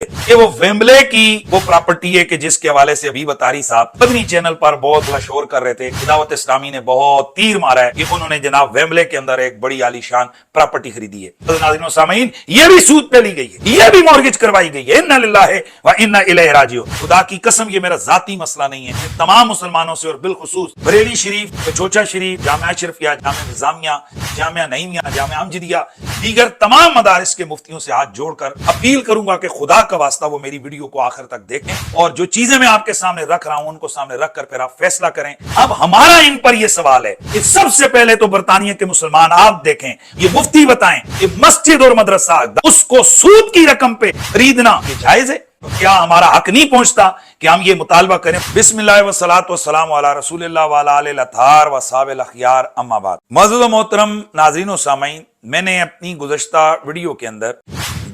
کہ وہ वेम्बले की वो प्रॉपर्टी है कि जिसके हवाले से अभी बतारी साहब मदनी चैनल पर बहुत बड़ा शोर कर रहे थे। दावत इस्लामी ने बहुत तीर मारा है कि उन्होंने जनाब वेम्बले के अंदर एक बड़ी आलीशान प्रॉपर्टी खरीदी है। तो नाज़रीन सामीन, ये भी सूद पे ली गई है, ये भी मॉर्गेज करवाई गई है। इन्ना लिल्लाहि व इन्ना इलैहि राजिऊन। खुदा की कसम ये मेरा जाती मसला नहीं है, तमाम मुसलमानों से और बिलखुसूस बरेली शरीफ, चोचा शरीफ, जामिया शरीफिया, जामिया निजामिया, जामिया नईमिया, जामिया अमजदिया, दीगर तमाम मदारिस के मुफ्तियों से हाथ जोड़कर अपील करूंगा कि खुदा का वास्ता वो मेरी वीडियो को आखिर तक देखें और जो चीजें मैं आपके सामने रख रहा हूं उनको सामने रखकर फिर आप फैसला करें। अब हमारा इन पर यह सवाल है कि सबसे पहले तो बरतानिया के मुसलमान आप देखें, ये मुफ्ती बताएं कि मस्जिद और मदरसा उसको सूद की रकम पे खरीदना ये जायज है? तो क्या हमारा हक नहीं पहुंचता कि हम ये मुतालबा करें? बिस्मिल्लाह व सलातो व सलाम अला रसूलिल्लाह व अला आलिल अतहार व साहबिल अखयार, अम्मा बाद। मौजूद मोहतरम नाज़रीन व सामीन, मैंने अपनी गुज़श्ता वीडियो के अंदर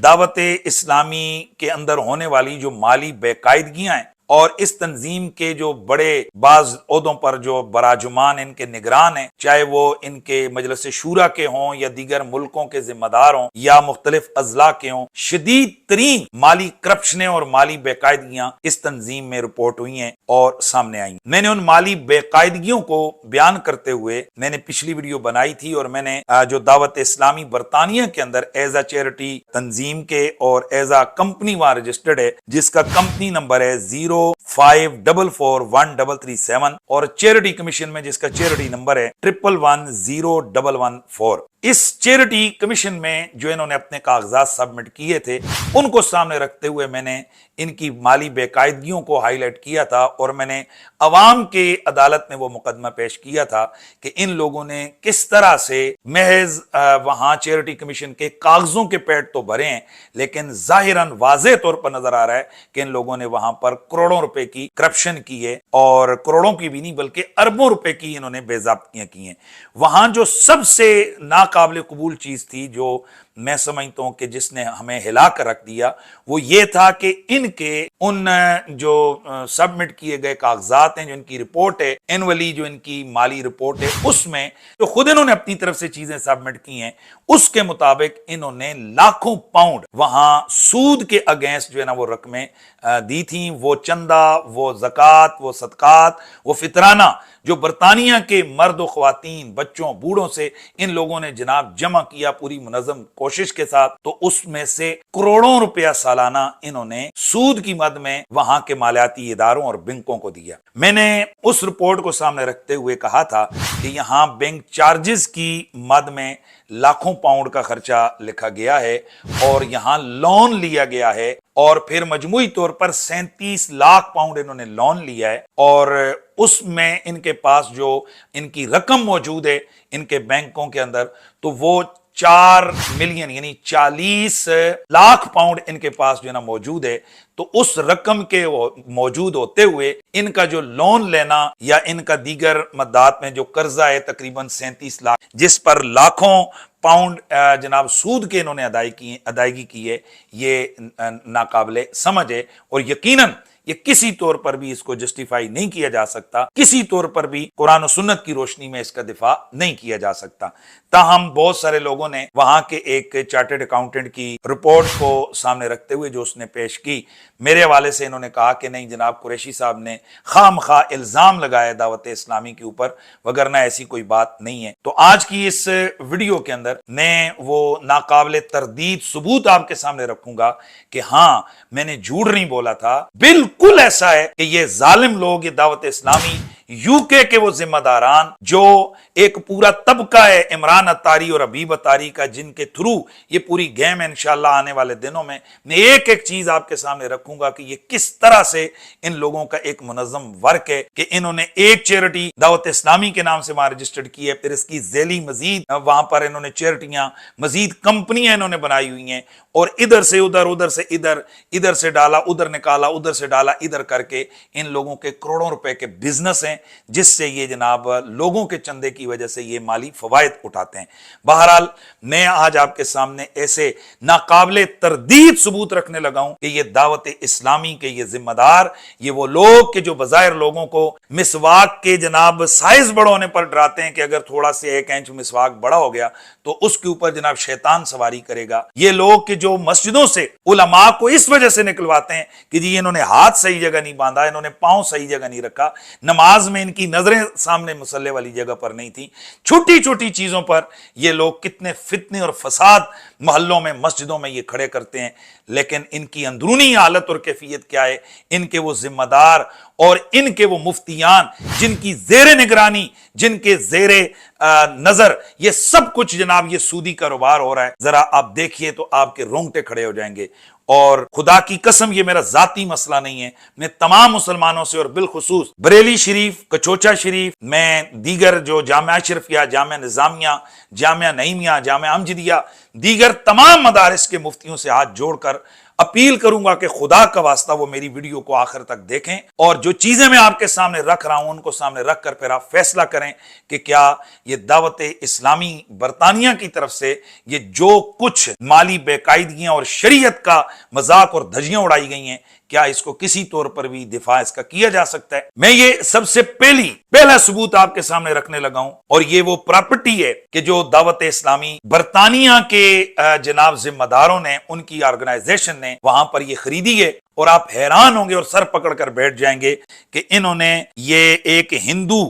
दावत इस्लामी के अंदर होने वाली जो माली बेकायदगियां हैं और इस तंजीम के जो बड़े बाज ओहदों पर जो बराजुमान इनके निगरान हैं, चाहे वो इनके मजलिस शूरा के हों या दीगर मुल्कों के जिम्मेदार हों या मुख्तलिफ अजला के हों, शदीद तरीन माली करप्शनें और माली बेकायदगियां इस तंजीम में रिपोर्ट हुई हैं और सामने आई। मैंने उन माली बेकायदगियों को बयान करते हुए मैंने पिछली वीडियो बनाई थी और मैंने जो दावत इस्लामी बरतानिया के अंदर एज आ चैरिटी तंजीम के और एज आ कंपनी वहां रजिस्टर्ड है, जिसका कंपनी नंबर है 0544137 और चैरिटी कमीशन में जिसका चैरिटी नंबर है 111014। इस चैरिटी कमीशन में जो इन्होंने अपने कागजात सबमिट किए थे उनको सामने रखते हुए मैंने इनकी माली बेकायदगियों को हाईलाइट किया था और मैंने अवाम के अदालत में वो मुकदमा पेश किया था कि इन लोगों ने किस तरह से महज वहां चैरिटी कमीशन के कागजों के पेड़ तो भरे हैं, लेकिन जाहिरन वाज़ेह तौर पर नजर आ रहा है कि इन लोगों ने वहां पर करोड़ों रुपए की करप्शन की है और करोड़ों की भी नहीं बल्कि अरबों रुपए की इन्होंने बेज़ाब्तियां की हैं। वहां जो सबसे नाकाबिल कबूल चीज थी, जो मैं समझता हूं कि जिसने हमें हिला कर रख दिया, वो ये था कि इनके उन जो सबमिट किए गए कागजात हैं, जो इनकी रिपोर्ट है एनुअली, जो इनकी माली रिपोर्ट है, उसमें जो खुद इन्होंने अपनी तरफ से चीजें सबमिट की हैं उसके मुताबिक इन्होंने लाखों पाउंड वहां सूद के अगेंस्ट जो है ना वो रकमें दी थी। वो चंदा, वो ज़कात, वो सदकात, वो फितराना जो बरतानिया के मर्द व ख्वातीन, बच्चों, बूढ़ों से इन लोगों ने जनाब जमा किया पूरी मुनज़्ज़म कोशिश के साथ, तो उसमें से करोड़ों रुपया सालाना इन्होंने सूद की मद में वहां के मालियाती इदारों और बैंकों को दिया। मैंने उस रिपोर्ट को सामने रखते हुए कहा था कि यहां बैंक चार्जेस की मद में लाखों पाउंड का खर्चा लिखा गया है और यहां लोन लिया गया है और फिर मजमूई तौर पर 37 लाख पाउंड इन्होंने लोन लिया है और उसमें इनके पास जो इनकी रकम मौजूद है इनके बैंकों के अंदर, तो वो 4 मिलियन यानी 40 लाख पाउंड इनके पास जो है ना मौजूद है। तो उस रकम के मौजूद होते हुए इनका जो लोन लेना या इनका दीगर मद्दात में जो कर्जा है तकरीबन 37 लाख, जिस पर लाखों पाउंड जनाब सूद के इन्होंने अदायगी की है, ये नाकाबिले समझ है और यकीनन ये किसी तौर पर भी इसको जस्टिफाई नहीं किया जा सकता, किसी तौर पर भी कुरान और सुन्नत की रोशनी में इसका दिफा नहीं किया जा सकता। ताहम बहुत सारे लोगों ने वहां के एक चार्टर्ड अकाउंटेंट की रिपोर्ट को सामने रखते हुए जो उसने पेश की, मेरे हवाले से इन्होंने कहा कि नहीं जनाब कुरैशी साहब ने खामखा इल्जाम लगाया दावत इस्लामी के ऊपर, वगरना ऐसी कोई बात नहीं है। तो आज की इस वीडियो के अंदर मैं वो नाकाबिले तरदीद सबूत आपके सामने रखूंगा कि हाँ, मैंने झूठ नहीं बोला था। बिल्कुल ऐसा है कि ये जालिम लोग, ये दावत इस्लामी, यूके के वो जिम्मेदारान, जो एक पूरा तबका है इमरान अत्तारी और हबीब अत्तारी का, जिनके थ्रू ये पूरी गेम है इंशाअल्लाह आने वाले दिनों में मैं एक एक चीज आपके सामने रखूंगा कि ये किस तरह से इन लोगों का एक मुनज़्ज़म वर्क है कि इन्होंने एक चैरिटी दावत इस्लामी के नाम से वहां रजिस्टर्ड की है, फिर इसकी ज़ैली मजीद वहां पर इन्होंने चैरिटियां, मजीद कंपनियां इन्होंने बनाई हुई हैं और इधर से उधर, उधर से इधर, इधर से डाला उधर निकाला, उधर से डाला इधर करके इन लोगों के करोड़ों रुपए के बिजनेस हैं हैं जिससे ये जनाब लोगों के चंदे की वजह से ये माली फवायद उठाते हैं। बहरहाल मैं आज आपके सामने ऐसे नाकाबिले तरदीद सबूत रखने लगा हूं कि ये दावत इस्लामी के ये जिम्मेदार, ये वो लोग कि जो बजायर लोगों को मिसवाक के जनाब साइज बड़ा होने पर डराते हैं कि अगर थोड़ा से 1 इंच मिसवाक बड़ा हो गया तो उसके ऊपर जनाब शैतान सवारी करेगा। ये लोग कि जो मस्जिदों से उलमा को इस वजह से निकलवाते हैं कि जी इन्होंने हाथ सही जगह नहीं बांधा, इन्होंने पांव सही जगह नहीं रखा, नमाज में इनकी नजरें सामने मुसल्ले वाली जगह पर नहीं थी, छोटी छोटी चीजों पर ये लोग कितने फितने और फसाद मोहल्लों में मस्जिदों में ये खड़े करते हैं। लेकिन इनकी अंदरूनी हालत और कैफियत क्या है, इनके वो जिम्मेदार और इनके वो मुफ्तियान जिनकी जेरे निगरानी, जिनके जेरे नजर ये सब कुछ जनाब ये सूदी कारोबार हो रहा है, जरा आप देखिए तो आपके रोंगटे खड़े हो जाएंगे। और खुदा की कसम ये मेरा जाती मसला नहीं है, मैं तमाम मुसलमानों से और बिलखुसूस बरेली शरीफ, कचोचा शरीफ, मैं दीगर जो जामिया अशरफिया, जामिया निजामिया, जामिया नईमिया, जामिया अमजदिया, दीगर तमाम मदारिस के मुफ्तियों से हाथ जोड़कर अपील करूंगा कि खुदा का वास्ता वो मेरी वीडियो को आखिर तक देखें और जो चीजें मैं आपके सामने रख रहा हूं उनको सामने रखकर फिर आप फैसला करें कि क्या ये दावत इस्लामी बरतानिया की तरफ से ये जो कुछ माली बेकायदगियां और शरीयत का मजाक और धज्जियां उड़ाई गई हैं, क्या इसको किसी तौर पर भी दिफा इसका किया जा सकता है। मैं ये सबसे पहला सबूत आपके सामने रखने लगा हूं और ये वो प्रॉपर्टी है कि जो दावत इस्लामी बरतानिया के जनाब जिम्मेदारों ने, उनकी ऑर्गेनाइजेशन ने वहां पर ये खरीदी है। और आप हैरान होंगे और सर पकड़कर बैठ जाएंगे कि इन्होंने ये एक हिंदू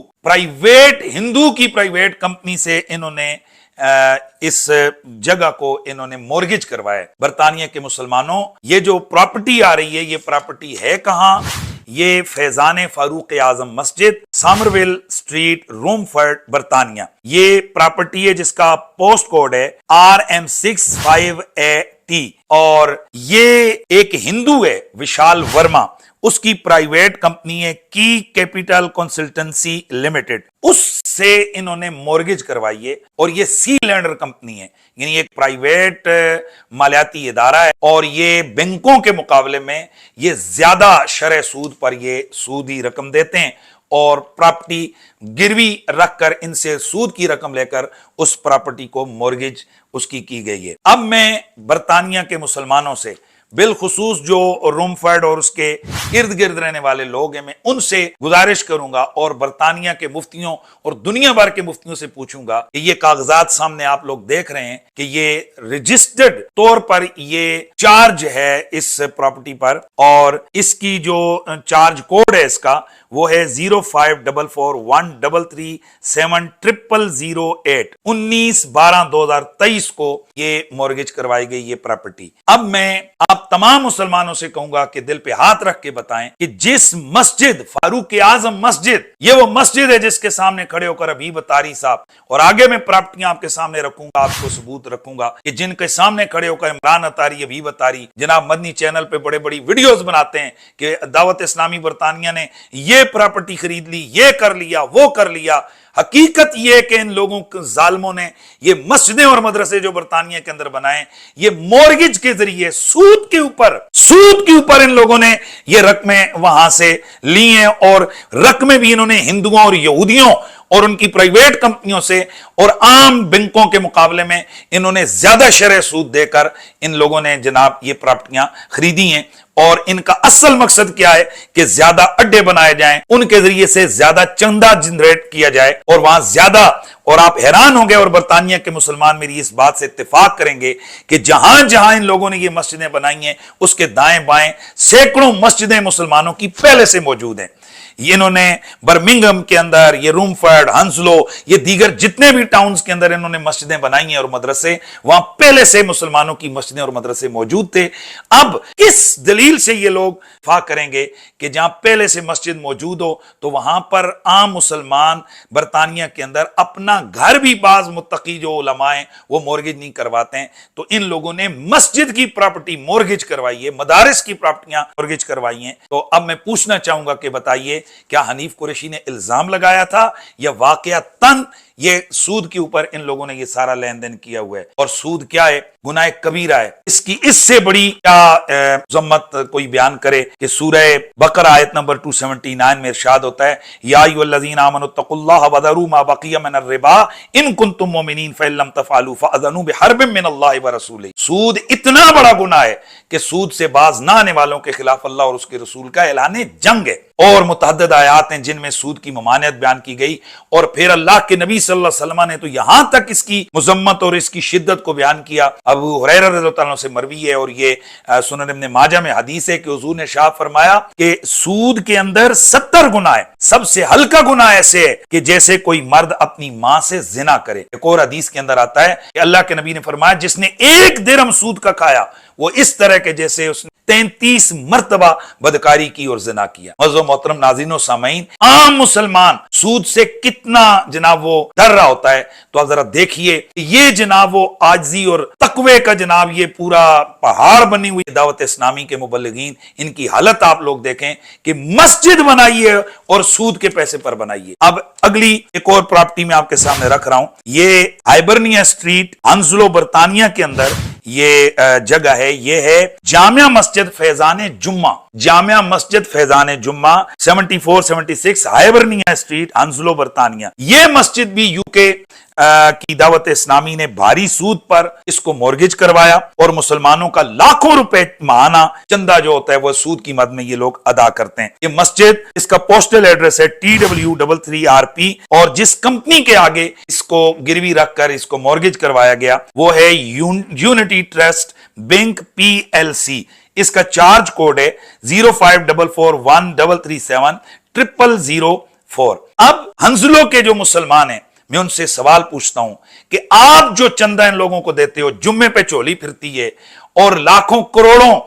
की प्राइवेट कंपनी से इन्होंने इस जगह को इन्होंने मॉर्गेज करवाया। बरतानिया के मुसलमानों, ये जो प्रॉपर्टी आ रही है, ये प्रॉपर्टी है कहां? ये फैजान फारूक आजम मस्जिद, सामरविल स्ट्रीट, रोमफर्ड, बरतानिया। ये प्रॉपर्टी है जिसका पोस्ट कोड है RM65AT और ये एक हिंदू है, विशाल वर्मा, उसकी प्राइवेट कंपनी है की कैपिटल कंसल्टेंसी लिमिटेड, उससे इन्होंने मॉर्गेज करवाई है और ये सी लैंडर कंपनी है, यानी एक प्राइवेट मालियाती इदारा है और ये बैंकों के मुकाबले में ये ज्यादा शरह सूद पर ये सूदी रकम देते हैं और प्रॉपर्टी गिरवी रखकर इनसे सूद की रकम लेकर उस प्रॉपर्टी को मॉर्गेज उसकी की गई है। अब मैं बरतानिया के मुसलमानों से, बिलखुसूस जो रोमफर्ड और उसके इर्द गिर्द रहने वाले लोग हैं, मैं उनसे गुजारिश करूंगा और बरतानिया के मुफ्तियों और दुनिया भर के मुफ्तियों से पूछूंगा कि ये कागजात सामने आप लोग देख रहे हैं कि ये रजिस्टर्ड तौर पर ये चार्ज है इस प्रॉपर्टी पर और इसकी जो चार्ज कोड है इसका वो है 054413370008। 19/12/2023 को ये मॉर्गेज करवाई गई ये प्रॉपर्टी। अब मैं आप तमाम मुसलमानों से कहूंगा कि दिल पे हाथ रख के बताएं कि जिस मस्जिद, फारूक आजम मस्जिद, ये वो मस्जिद है जिसके सामने खड़े होकर अभी बतारी साहब, और आगे मैं प्रॉपर्टियां आपके सामने रखूंगा, आपको सबूत रखूंगा कि जिनके सामने खड़े होकर इमरान अतारी, अभी बतारी जनाब मदनी चैनल पे बड़े बड़ी वीडियोस बनाते हैं कि दावत इस्लामी बरतानिया ने ये प्रॉपर्टी खरीद ली, ये कर लिया, वो कर लिया। हकीकत ये है कि इन लोगों के जालिमों ने ये मस्जिदें और मदरसे जो बरतानिया के अंदर बनाए, ये मॉर्गेज के जरिए सूद के ऊपर इन लोगों ने ये रकमें वहां से ली हैं और रकमें भी इन्होंने हिंदुओं और यहूदियों और उनकी प्राइवेट कंपनियों से और आम बैंकों के मुकाबले में इन्होंने ज्यादा शरह सूद देकर इन लोगों ने जनाब ये प्रॉपर्टियां खरीदी हैं। और इनका असल मकसद क्या है कि ज्यादा अड्डे बनाए जाएं, उनके जरिए से ज्यादा चंदा जनरेट किया जाए और वहां ज्यादा, और आप हैरान होंगे और बरतानिया के मुसलमान मेरी इस बात से इत्तेफाक करेंगे कि जहां जहां इन लोगों ने ये मस्जिदें बनाई हैं उसके दाएं बाएं सैकड़ों मस्जिदें मुसलमानों की पहले से मौजूद हैं। इन्होंने बर्मिंघम के अंदर, ये रूमफर्ड, हंसलो, ये दीगर जितने भी टाउन्स के अंदर इन्होंने मस्जिदें बनाई हैं और मदरसे, वहां पहले से मुसलमानों की मस्जिदें और मदरसे मौजूद थे। अब किस दलील से ये लोग फा करेंगे कि जहां पहले से मस्जिद मौजूद हो तो वहां पर आम मुसलमान बरतानिया के अंदर अपना घर भी बाज मुत्तकी जो उलमा हैं वो मॉर्गेज नहीं करवाते हैं, तो इन लोगों ने मस्जिद की प्रॉपर्टी मॉर्गेज करवाई है, मदारिस की प्रॉपर्टियां मॉर्गेज करवाई हैं। तो अब मैं पूछना चाहूंगा कि बताइए क्या हनीफ कुरैशी ने इल्जाम लगाया था या वाकयातन یہ سود کے اوپر ان لوگوں نے یہ سارا لین دین کیا ہوا ہے. اور سود کیا ہے؟ گناہ کبیرہ ہے. اس کی اس سے بڑی کیا ذمت کوئی بیان کرے کہ سورہ بقرہ آیت نمبر 279 میں ارشاد ہوتا ہے یا ایھا الذین آمنوا اتقوا اللہ وذروا ما بقی من الربا ان کنتم مؤمنین فإن لم تفعلوا فأذنوا بحرب من اللہ ورسولہ. سود اتنا بڑا گناہ ہے کہ سود سے باز نہ آنے والوں کے خلاف اللہ اور اس کے رسول کا اعلان جنگ ہے. اور متعدد آیات ہیں جن میں سود کی ممانعت بیان کی گئی. اور پھر اللہ کے نبی صلی اللہ علیہ وسلم نے تو یہاں تک اس کی مذمت اور اس کی شدت کو بیان کیا. ابو ہریرہ رضی اللہ عنہ سے مروی ہے اور یہ سنن ابن ماجہ میں حدیث ہے کہ حضور نے شاہ فرمایا کہ سود کے اندر 70 گناہ ہے. سب سے ہلکا گناہ ایسے ہے کہ جیسے کوئی مرد اپنی ماں سے زنا کرے. ایک اور حدیث کے اندر آتا ہے کہ اللہ کے نبی نے فرمایا جس نے 1 درہم سود کا کھایا وہ اس طرح کے جیسے اس نے 33 مرتبہ بدکاری کی اور زنا کیا. معزز و محترم ناظرین و سامعین، عام مسلمان سود سے کتنا جناب وہ ڈر رہا ہوتا ہے. تو آپ ذرا دیکھیے یہ جناب وہ عاجزی اور تقوی کا جناب یہ پورا پہاڑ بنی ہوئی دعوت اسلامی کے مبلغین، ان کی حالت آپ لوگ دیکھیں کہ مسجد بنائیے اور سود کے پیسے پر بنائیے. اب اگلی ایک اور پراپرٹی میں آپ کے سامنے رکھ رہا ہوں. یہ ہائبرنیا اسٹریٹ ہنزلو برطانیہ کے اندر یہ جگہ ہے. یہ ہے جامع مسجد فیضان جمعہ. جامع مسجد فیضان جمعہ 7476 ہائبرنیا اسٹریٹ ہنزلو برطانیہ. یہ مسجد بھی یو کے کی دعوت اسلامی نے بھاری سود پر اس کو مورگیج کروایا اور مسلمانوں کا لاکھوں روپے ماہانہ چندہ جو ہوتا ہے وہ سود کی مد میں یہ لوگ ادا کرتے ہیں. یہ مسجد اس کا پوسٹل ایڈریس ہے TW33RP اور جس کمپنی کے آگے اس کو گروی رکھ کر اس کو مورگیج کروایا گیا وہ ہے یونٹی ٹرسٹ بینک PLC. اس کا چارج کوڈ ہے 054413370004. اب ہنزلو کے جو مسلمان ہیں میں ان سے سوال پوچھتا ہوں کہ آپ جو چندہ ان لوگوں کو دیتے ہو، جمعے پہ چولی پھرتی ہے اور لاکھوں کروڑوں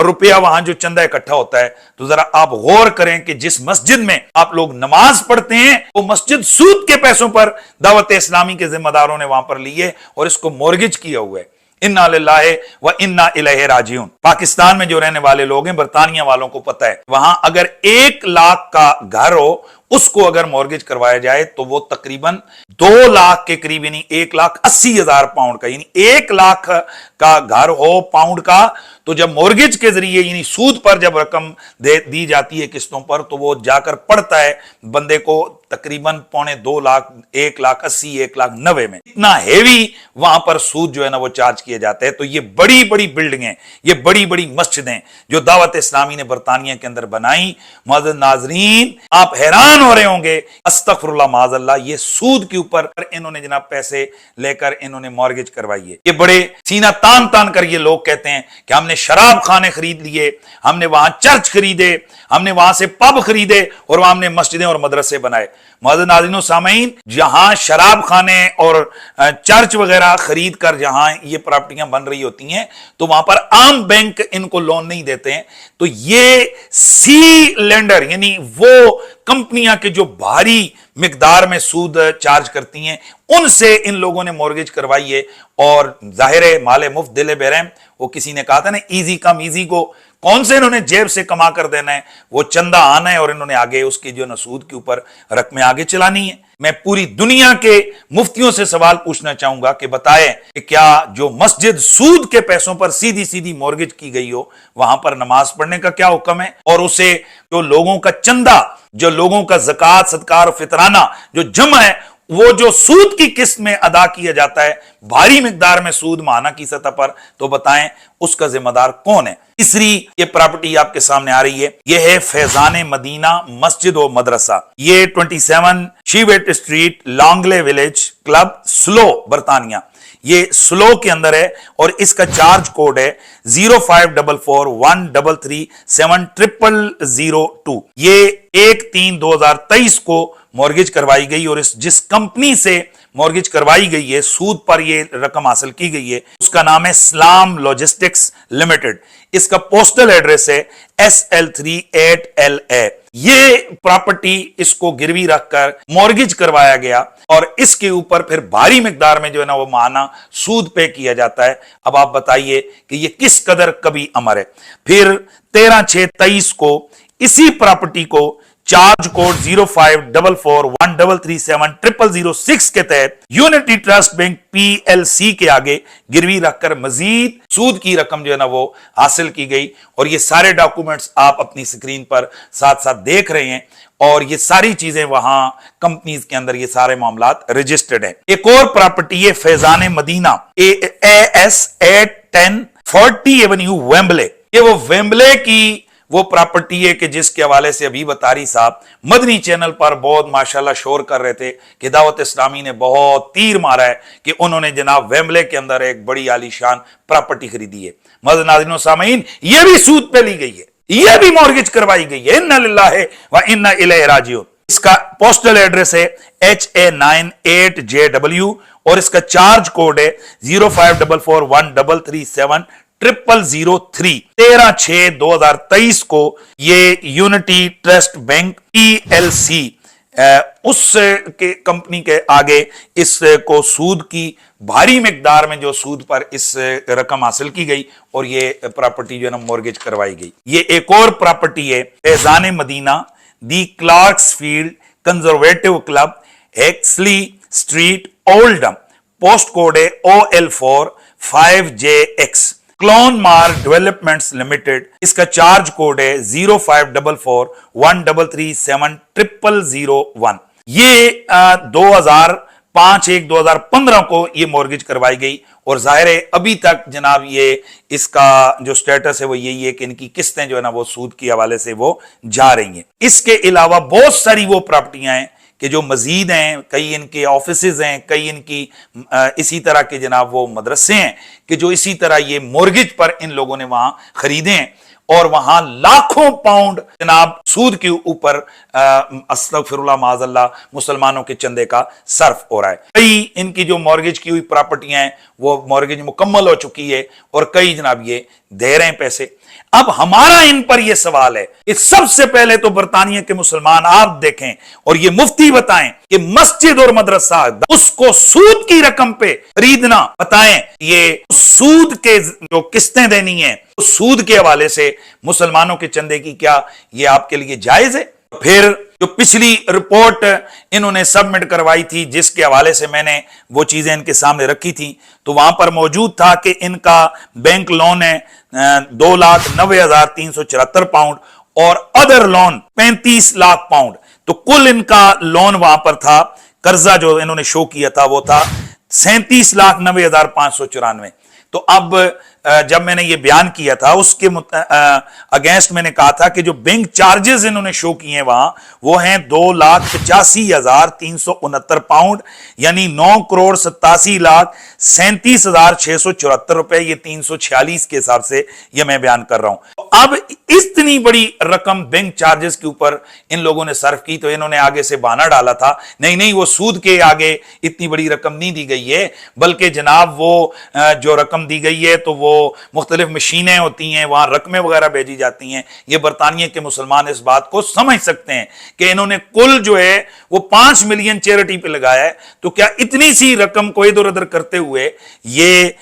روپیہ وہاں جو چندہ اکٹھا ہوتا ہے، تو ذرا آپ غور کریں کہ جس مسجد میں آپ لوگ نماز پڑھتے ہیں وہ مسجد سود کے پیسوں پر دعوت اسلامی کے ذمہ داروں نے وہاں پر لیے اور اس کو مورگیج کیا ہوا ہے. انا للہ و انا الیہ راجعون. پاکستان میں جو رہنے والے لوگ ہیں، برطانیہ والوں کو پتہ ہے وہاں اگر 1 لاکھ کا گھر ہو اس کو اگر مورگیج کروایا جائے تو وہ تقریباً 2 لاکھ کے قریب یعنی 1,80,000 پاؤنڈ کا، یعنی 1 لاکھ کا گھر ہو پاؤنڈ کا تو جب مورگیج کے ذریعے یعنی سود پر جب رقم دی جاتی ہے قسطوں پر تو وہ جا کر پڑتا ہے بندے کو تقریباً 2.25 لاکھ، 1,80,000، 1,90,000 میں. اتنا ہیوی وہاں پر سود جو ہے نا وہ چارج کیا جاتا ہے. تو یہ بڑی بڑی بلڈنگیں، یہ بڑی بڑی مسجدیں جو دعوت اسلامی نے برطانیہ کے اندر بنائی، معزز ناظرین آپ حیران ہو رہے ہوں گے، استغفر اللہ معاذ اللہ، یہ سود کے اوپر انہوں نے جناب پیسے لے کر انہوں نے مورگیج کروائی ہے. یہ بڑے سینہ تان کر یہ لوگ کہتے ہیں کہ ہم نے شراب خانے خرید لیے، ہم نے وہاں چرچ خریدے، ہم نے وہاں سے پب خریدے اور وہاں ہم نے مسجدیں اور مدرسے بنائے. معزز ناظرین و سامعین، جہاں شراب خانے اور چرچ وغیرہ خرید کر جہاں یہ پراپرٹیاں بن رہی ہوتی ہیں تو وہاں پر عام بینک ان کو لون نہیں دیتے ہیں. تو یہ سی لینڈر یعنی وہ کمپنیاں کے جو بھاری مقدار میں سود چارج کرتی ہیں ان سے ان لوگوں نے مورگیج کروائی ہے. اور ظاہر ہے مال مفت دل برہم، وہ کسی نے کہا تھا نا ایزی کم ایزی کو، کون سے انہوں نے جیب سے کما کر دینا ہے، وہ چندہ آنا ہے اور انہوں نے آگے اس کے جو نسود کے اوپر رقمیں آگے چلانی ہے. میں پوری دنیا کے مفتیوں سے سوال پوچھنا چاہوں گا کہ بتائیں کہ کیا جو مسجد سود کے پیسوں پر سیدھی مورگیج کی گئی ہو وہاں پر نماز پڑھنے کا کیا حکم ہے، اور اسے جو لوگوں کا چندہ، جو لوگوں کا زکوٰۃ صدقہ اور فطرانہ جو جمع ہے وہ جو سود کی قسط میں ادا کیا جاتا ہے، بھاری مقدار میں سود ماہانہ کی سطح پر، تو بتائیں اس کا ذمہ دار کون ہے. تیسری یہ پراپرٹی آپ کے سامنے آ رہی ہے، یہ ہے فیضان مدینہ مسجد و مدرسہ. یہ 27 شیویٹ اسٹریٹ لانگلے ولیج کلب سلو برطانیہ. یہ سلو کے اندر ہے اور اس کا چارج کوڈ ہے 054413370002. یہ 1/3/2023 کو مورگیج کروائی گئی اور جس کمپنی سے مورگیج کروائی گئی ہے، سود پر یہ رقم حاصل کی گئی ہے، اس کا نام ہے سلام لاجسٹکس لمیٹڈ. اس کا پوسٹل ایڈریس ہے SL38LA. یہ پراپرٹی اس کو گروی رکھ کر مورگیج کروایا گیا اور اس کے اوپر پھر بھاری مقدار میں جو ہے نا وہ ماہانہ سود پے کیا جاتا ہے. اب آپ بتائیے کہ یہ کس قدر کبھی امر ہے. پھر 13/6/23 کو اسی پراپرٹی کو चार्ज कोड 054413370006 के तहत यूनिटी ट्रस्ट बैंक PLC के आगे गिरवी रखकर मजीद सूद की रकम जो है ना वो हासिल की गई। और ये सारे डॉक्यूमेंट्स आप अपनी स्क्रीन पर साथ साथ देख रहे हैं और ये सारी चीजें वहां कंपनीज के अंदर ये सारे मामलात रजिस्टर्ड हैं। एक और प्रॉपर्टी है Faizan Madina AS 810 40 avenue Wembley. ये वो वेम्बले की वो प्रॉपर्टी है कि जिसके हवाले से अभी बतारी साहब मदनी चैनल पर बहुत माशाल्लाह शोर कर रहे थे कि दावत इस्लामी ने बहुत तीर मारा है कि उन्होंने जनाब वेम्बले के अंदर एक बड़ी आलीशान प्रॉपर्टी खरीदी है। मदद नाज़रीन सामीन, ये भी सूद पे ली गई है, ये भी मॉर्गेज करवाई गई है। इन्ना लिल्लाहि व इन्ना इलैहि राजिऊन। इसका पोस्टल एड्रेस है HA98JW और इसका चार्ज कोड है 054413370003। 13/6/2023 को ये यूनिटी ट्रस्ट बैंक PLC उस के कंपनी के आगे इसको सूद की भारी मिकदार में जो सूद पर इस रकम हासिल की गई और ये प्रॉपर्टी जो है ना मॉर्गेज करवाई गई। ये एक और प्रॉपर्टी है Faizan Madina the Clarksfield Conservative Club Hexley Street Oldham. Post code है OL4 5JX। Clonmar Developments Limited. इसका चार्ज कोड है 054413370001। ये 2005-1-2015 को ये मॉर्गेज करवाई गई और जाहिर है अभी तक जनाब ये इसका जो स्टेटस है वो यही है कि इनकी किस्तें जो है ना वो सूद के हवाले से वो जा रही हैं। इसके अलावा बहुत सारी वो प्रॉपर्टियां हैं कि जो मजीद हैं, कई इनके ऑफिसेज हैं, कई इनकी इसी तरह के जनाब वो मदरसे हैं कि जो इसी तरह ये मॉर्गेज पर इन लोगों ने वहां खरीदे हैं और वहां लाखों पाउंड जनाब सूद के ऊपर अस्तगफिरुल्लाह माज़अल्लाह मुसलमानों के चंदे का सर्फ हो रहा है। कई इनकी जो मॉर्गेज की हुई प्रॉपर्टियां हैं वो मॉर्गेज मुकम्मल हो चुकी है और कई जनाब ये दे रहे हैं पैसे। अब हमारा इन पर यह सवाल है कि सबसे पहले तो बरतानिया के मुसलमान आप देखें और ये मुफ्ती बताएं कि मस्जिद और मदरसा उसको सूद की रकम पे खरीदना, बताएं ये सूद के जो किस्तें देनी है उस सूद के हवाले से मुसलमानों के चंदे की क्या ये आपके लिए जायज है? फिर जो पिछली रिपोर्ट इन्होंने सबमिट करवाई थी जिसके हवाले से मैंने वो चीजें इनके सामने रखी थी तो वहां पर मौजूद था कि इनका बैंक लोन है 2,90,374 पाउंड और अदर लोन 35 लाख पाउंड। तो कुल इनका लोन वहां पर था, कर्जा जो इन्होंने शो किया था वो था 37,90,594। तो अब जब मैंने ये बयान किया था उसके अगेंस्ट मैंने कहा था कि जो बैंक चार्जेस इन्होंने शो किए हैं वहां वो हैं 2,85,369 पाउंड यानी 9,87,37,674 रुपए। ये 346 के हिसाब से ये मैं बयान कर रहा हूं। तो अब इतनी बड़ी रकम बैंक चार्जेस के ऊपर इन लोगों ने सर्व की तो इन्होंने आगे से बहाना डाला था नहीं वो सूद के आगे इतनी बड़ी रकम नहीं दी गई है बल्कि जनाब वो जो रकम दी गई है तो वो मुख्तलिफ मशीनें होती हैं, वहां रकमें वगैरह भेजी जाती हैं। ये बरतानिया के मुसलमान इस बात को समझ सकते हैं कि इन्होंने कुल जो है वो 5 मिलियन चैरिटी पे लगाया है तो क्या इतनी सी रकम को इधर उधर करते हुए ये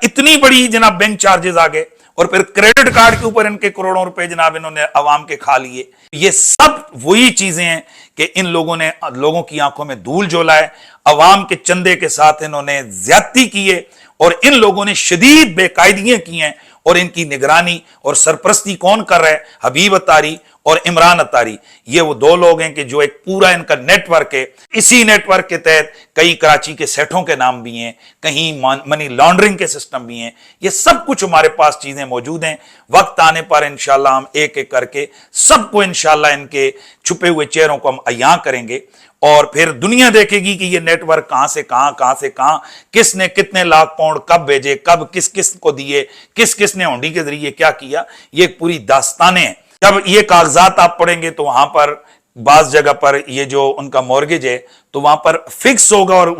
इतनी बड़ी जनाब बैंक चार्जेस आ गए और फिर क्रेडिट कार्ड के ऊपर इनके करोड़ों रुपए जनाब इन्होंने अवाम के खा लिए। ये सब वही चीजें हैं कि इन लोगों ने लोगों की आंखों में धूल झोला है, अवाम के चंदे के साथ इन्होंने ज्यादती की है और इन लोगों ने शदीद बेकायदियां की हैं और इनकी निगरानी और सरपरस्ती कौन कर रहा है? हबीब अतारी और इमरान अतारी। ये वो दो लोग हैं कि जो एक पूरा इनका नेटवर्क है। इसी नेटवर्क के तहत कई कराची के सेठों के नाम भी हैं, कहीं मनी लॉन्ड्रिंग के सिस्टम भी हैं। ये सब कुछ हमारे पास चीजें मौजूद हैं। वक्त आने पर इंशाल्लाह हम एक एक करके सबको इंशाल्लाह इनके छुपे हुए चेहरों को हम अयां करेंगे और फिर दुनिया देखेगी कि ये नेटवर्क कहां से कहां किसने कितने लाख पाउंड कब भेजे, कब किस किस को दिए, किस किस ने हुंडी के जरिए क्या किया। ये एक पूरी दास्तानें हैं। जब ये कागजात आप पढ़ेंगे तो वहां पर बाज जगह पर ये जो उनका मॉर्गेज है तो वहां पर फिक्स होगा और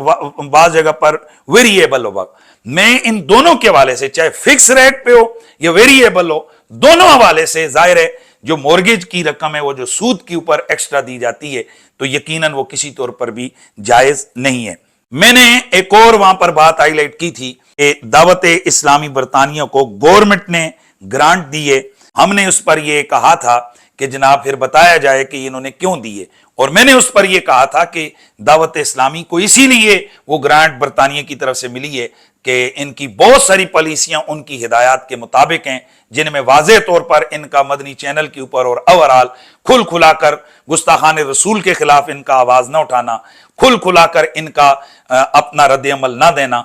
बाज जगह पर वेरिएबल होगा। मैं इन दोनों के हवाले से चाहे फिक्स रेट पे हो या वेरिएबल हो, दोनों हवाले से जाहिर है जो मॉर्गेज की रकम है वो जो सूद के ऊपर एक्स्ट्रा दी जाती है तो यकीनन वो किसी तौर पर भी जायज नहीं है। मैंने एक और वहां पर बात हाईलाइट की थी कि दावत इस्लामी बरतानिया को गवर्नमेंट ने ग्रांट दी है ہم نے اس پر یہ کہا تھا کہ جناب پھر بتایا جائے کہ انہوں نے کیوں دیے، اور میں نے اس پر یہ کہا تھا کہ دعوت اسلامی کو اسی لیے وہ گرانٹ برطانیہ کی طرف سے ملی ہے کہ ان کی بہت ساری پالیسیاں ان کی ہدایات کے مطابق ہیں، جن میں واضح طور پر ان کا مدنی چینل کے اوپر اور اوورال کھل کھلا کر گستاخان رسول کے خلاف ان کا آواز نہ اٹھانا، کھل کھلا کر ان کا اپنا رد عمل نہ دینا،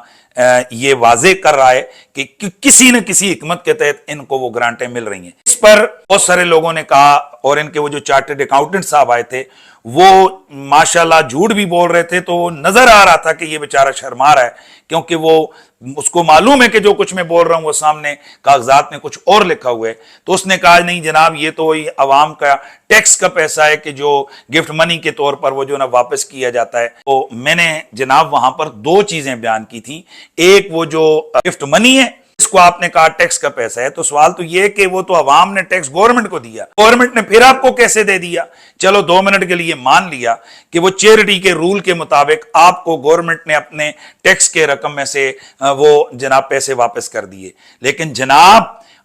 یہ واضح کر رہا ہے کہ کسی نہ کسی حکمت کے تحت ان کو وہ گرانٹیں مل رہی ہیں۔ اس پر بہت سارے لوگوں نے کہا، اور ان کے وہ جو چارٹرڈ اکاؤنٹنٹ صاحب آئے تھے وہ ماشاءاللہ جھوٹ بھی بول رہے تھے، تو نظر آ رہا تھا کہ یہ بیچارہ شرما رہا ہے، کیونکہ وہ اس کو معلوم ہے کہ جو کچھ میں بول رہا ہوں وہ سامنے کاغذات میں کچھ اور لکھا ہوا ہے۔ تو اس نے کہا نہیں جناب، یہ تو عوام کا ٹیکس کا پیسہ ہے کہ جو گفٹ منی کے طور پر وہ جو نا واپس کیا جاتا ہے۔ تو میں نے جناب وہاں پر دو چیزیں بیان کی تھی، ایک وہ جو گفٹ منی ہے، اس کو آپ نے کہا ٹیکس کا پیسہ ہے، تو سوال تو یہ کہ وہ تو عوام نے ٹیکس گورنمنٹ کو دیا، گورنمنٹ نے پھر آپ کو کیسے دے دیا؟ چلو 2 منٹ کے لیے مان لیا کہ وہ چیریٹی کے رول کے مطابق آپ کو گورنمنٹ نے اپنے ٹیکس کے رقم میں سے وہ جناب پیسے واپس کر دیے، لیکن جناب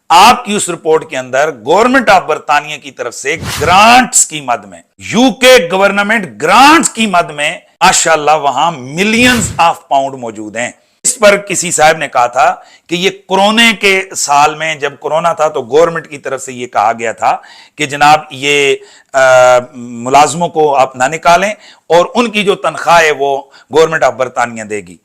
آپ کی اس رپورٹ کے اندر گورنمنٹ آف برطانیہ کی طرف سے گرانٹس کی مد میں، UK گورنمنٹ گرانٹس کی مد میں ماشاءاللہ وہاں ملینز آف پاؤنڈ موجود ہیں۔ اس پر کسی صاحب نے کہا تھا کہ یہ کرونے کے سال میں جب کرونا تھا تو گورنمنٹ کی طرف سے یہ کہا گیا تھا کہ جناب یہ ملازموں کو آپ نہ نکالیں اور ان کی جو تنخواہ ہے وہ گورنمنٹ آف برطانیہ دے گی۔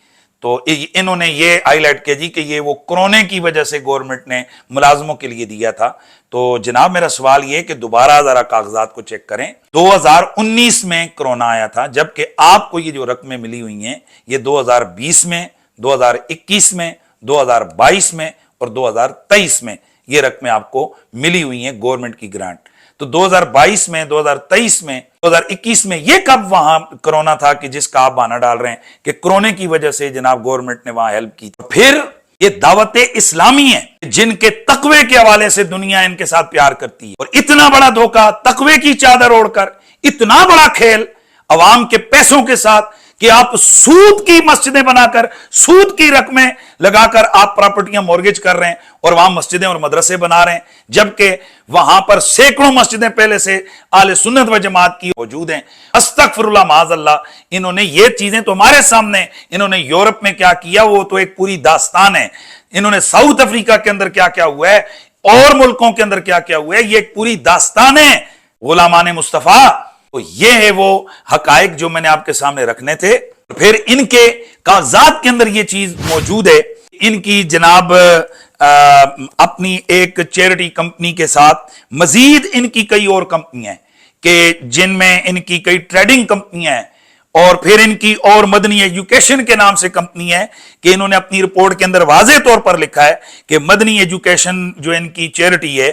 تو انہوں نے یہ ہائی لائٹ کیا جی کہ یہ وہ کرونے کی وجہ سے گورنمنٹ نے ملازموں کے لیے دیا تھا۔ تو جناب میرا سوال یہ کہ دوبارہ ذرا کاغذات کو چیک کریں، 2019 میں کرونا آیا تھا، جبکہ آپ کو یہ جو رقمیں ملی ہوئی ہیں یہ 2020 میں، 2021 میں، 2022 میں اور 2023 میں یہ رقمیں آپ کو ملی ہوئی ہیں گورنمنٹ کی گرانٹ۔ تو 2022 میں، 2023 میں، 2021 میں یہ کب وہاں کرونا تھا کہ جس کا آپ بہانہ ڈال رہے ہیں کہ کرونے کی وجہ سے جناب گورنمنٹ نے وہاں ہیلپ کی؟ پھر یہ دعوت اسلامی ہے جن کے تقوی کے حوالے سے دنیا ان کے ساتھ پیار کرتی ہے، اور اتنا بڑا دھوکہ، تقوی کی چادر اوڑھ کر اتنا بڑا کھیل عوام کے پیسوں کے ساتھ کہ آپ سود کی مسجدیں بنا کر سود کی رقمیں لگا کر آپ پراپرٹیاں مورگیج کر رہے ہیں اور وہاں مسجدیں اور مدرسے بنا رہے ہیں، جبکہ وہاں پر سینکڑوں مسجدیں پہلے سے اہل سنت و جماعت کی موجود ہیں۔ استغفر اللہ معاذ اللہ، انہوں نے یہ چیزیں تو ہمارے سامنے، انہوں نے یورپ میں کیا کیا وہ تو ایک پوری داستان ہے، انہوں نے ساؤتھ افریقہ کے اندر کیا کیا ہوا ہے اور ملکوں کے اندر کیا کیا ہوا ہے، یہ ایک پوری داستان ہے غلامان مصطفیٰ۔ تو یہ ہے وہ حقائق جو میں نے آپ کے سامنے رکھنے تھے۔ پھر ان کے کاغذات کے اندر یہ چیز موجود ہے، ان کی جناب اپنی ایک چیریٹی کمپنی کے ساتھ مزید ان کی کئی اور کمپنیاں ہیں کہ جن میں ان کی کئی ٹریڈنگ کمپنیاں ہیں، اور پھر ان کی اور مدنی ایجوکیشن کے نام سے کمپنی ہے کہ انہوں نے اپنی رپورٹ کے اندر واضح طور پر لکھا ہے کہ مدنی ایجوکیشن جو ان کی چیریٹی ہے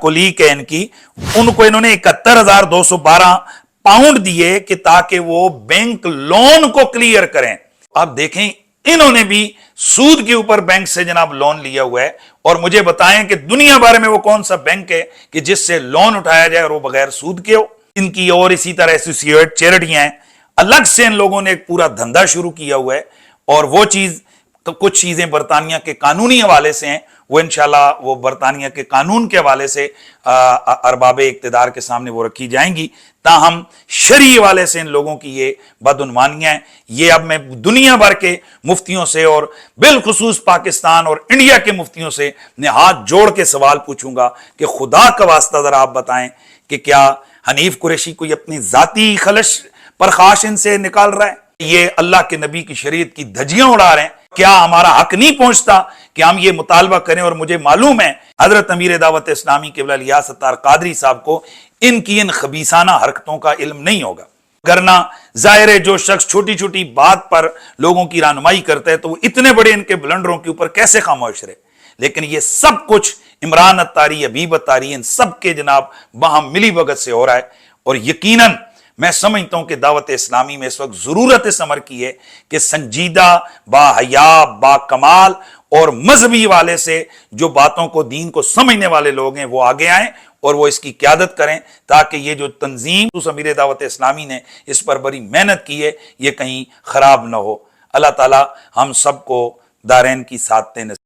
کولیگ ہے ان کی، ان کو انہوں نے 71,212 پاؤنڈ دیے کہ تاکہ وہ بینک لون کو کلیئر کریں۔ آپ دیکھیں انہوں نے بھی سود کے اوپر بینک سے جناب لون لیا ہوا ہے، اور مجھے بتائیں کہ دنیا بھر میں وہ کون سا بینک ہے کہ جس سے لون اٹھایا جائے اور وہ بغیر سود کے ہو۔ ان کی اور اسی طرح ایسوسیٹ چیریٹیاں ہیں، الگ سے ان لوگوں نے ایک پورا دھندا شروع کیا ہوا ہے، اور وہ چیز کچھ چیزیں برطانیہ کے قانونی حوالے سے ہیں، وہ انشاءاللہ وہ برطانیہ کے قانون کے حوالے سے ارباب اقتدار کے سامنے وہ رکھی جائیں گی۔ تاہم شرعی حوالے سے ان لوگوں کی یہ بدعنوانیاں ہیں۔ یہ اب میں دنیا بھر کے مفتیوں سے اور بالخصوص پاکستان اور انڈیا کے مفتیوں سے ہاتھ جوڑ کے سوال پوچھوں گا کہ خدا کا واسطہ ذرا آپ بتائیں کہ کیا حنیف قریشی کوئی اپنی ذاتی خلش پرخاش ان سے نکال رہا ہے؟ یہ اللہ کے نبی کی شریعت کی دھجیاں اڑا رہے ہیں؟ کیا ہمارا حق نہیں پہنچتا کہ ہم یہ مطالبہ کریں؟ اور مجھے معلوم ہے حضرت امیر دعوت اسلامی قبلہ الیاس ستار قادری صاحب کو ان کی ان خبیثانہ حرکتوں کا علم نہیں ہوگا، ورنہ ظاہر ہے جو شخص چھوٹی چھوٹی بات پر لوگوں کی رہنمائی کرتا ہے تو وہ اتنے بڑے ان کے بلنڈروں کے اوپر کیسے خاموش رہے؟ لیکن یہ سب کچھ عمران اتاری، حبیب اتاری، ان سب کے جناب باہم ملی بھگت سے ہو رہا ہے، اور یقیناً میں سمجھتا ہوں کہ دعوت اسلامی میں اس وقت ضرورت اس امر کی ہے کہ سنجیدہ، با حیا، با کمال اور مذہبی والے سے جو باتوں کو، دین کو سمجھنے والے لوگ ہیں وہ آگے آئیں اور وہ اس کی قیادت کریں، تاکہ یہ جو تنظیم اس امیر دعوت اسلامی نے اس پر بڑی محنت کی ہے یہ کہیں خراب نہ ہو۔ اللہ تعالی ہم سب کو دارین کی سعادتیں نصیب